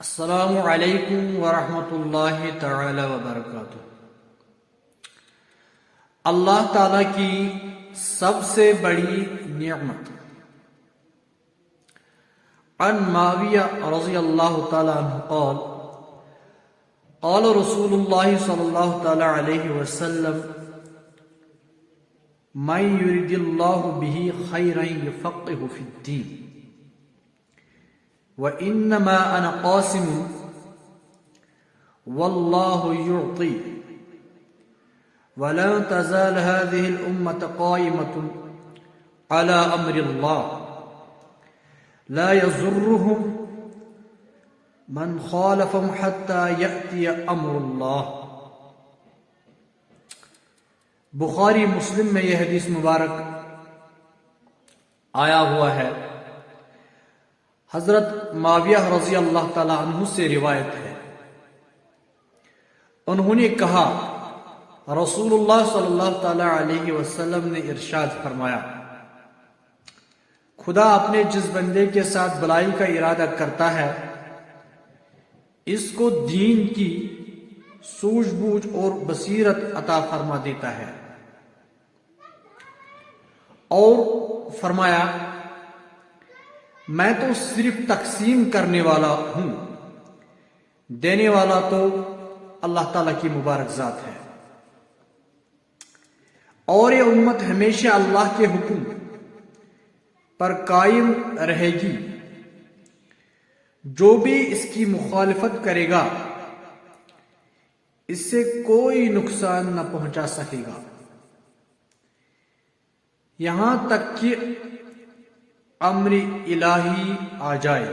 السلام علیکم ورحمۃ اللہ تعالی وبرکاتہ۔ اللہ تعالی کی سب سے بڑی نعمت۔ عن معاویہ رضی اللہ تعالی عنہ قال قال رسول اللہ صلی اللہ تعالی علیہ وسلم من یرید اللہ بہ خیرا یفقہہ فی الدین وَإِنَّمَا أَنَا قَاسِمٌ وَاللَّهُ يُعْطِي وَلَن تَزَالَ هَذِهِ الْأُمَّةُ قَائِمَةٌ عَلَى أَمْرِ اللَّهِ لَا يَضُرُّهُمْ مَنْ خَالَفَهُمْ حَتَّى يَأْتِيَ أَمْرُ اللَّهِ۔ بخاری مسلم میں یہ حدیث مبارک آیا ہوا ہے۔ حضرت معاویہ رضی اللہ تعالی عنہ سے روایت ہے، انہوں نے کہا رسول اللہ صلی اللہ تعالی علیہ وسلم نے ارشاد فرمایا، خدا اپنے جس بندے کے ساتھ بلائی کا ارادہ کرتا ہے اس کو دین کی سوجھ بوجھ اور بصیرت عطا فرما دیتا ہے، اور فرمایا میں تو صرف تقسیم کرنے والا ہوں، دینے والا تو اللہ تعالیٰ کی مبارک ذات ہے، اور یہ امت ہمیشہ اللہ کے حکم پر قائم رہے گی، جو بھی اس کی مخالفت کرے گا اس سے کوئی نقصان نہ پہنچا سکے گا، یہاں تک کہ امر الہی آ جائے۔